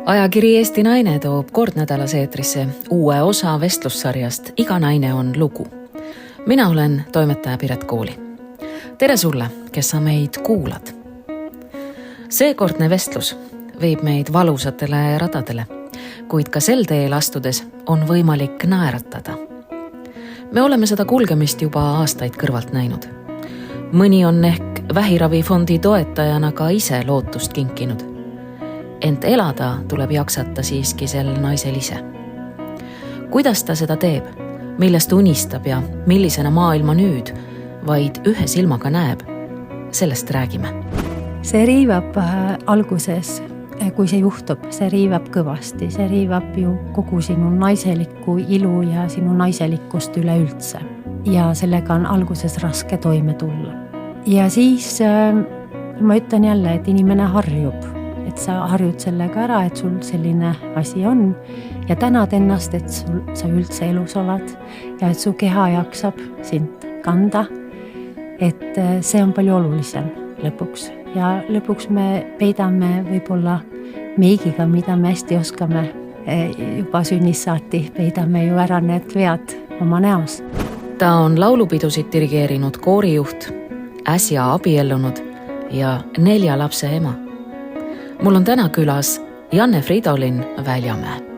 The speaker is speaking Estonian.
Ajakiri Eesti Naine toob kord nädalas eetrisse uue osa vestlussarjast Iga naine on lugu. Mina olen toimetaja Piret Kooli. Tere sulle, kes sa meid kuulad. Seekordne vestlus viib meid valusatele radadele, kuid ka sel teel astudes on võimalik naeratada. Me oleme seda kulgemist juba aastaid kõrvalt näinud. Mõni on ehk vähiravifondi toetajana ka ise lootust kinkinud. Ent elada tuleb jaksata siiski sel naisel ise. Kuidas ta seda teeb, millest unistab ja millisena maailma nüüd vaid ühe silmaga näeb, sellest räägime. See riivab alguses, kui see juhtub, see riivab kõvasti. See riivab ju kogu sinu naiselikku ilu ja sinu naiselikkust üleüldse. Ja sellega on alguses raske toime tulla. Ja siis ma ütlen jälle, et inimene harjub. Et sa harjud sellega ära, et sul selline asi on ja tänad ennast, et sa üldse elus oled ja et su keha jaksab sind kanda. Et see on palju olulisem lõpuks ja lõpuks me peidame võib-olla meigiga, mida me hästi oskame juba sünnist saati, peidame ju ära need vead oma näos. Ta on laulupidusid dirigeerinud koorijuht, äsja abiellunud ja 4 lapse ema. Mul on täna külas Janne Fridolin Väljamäe.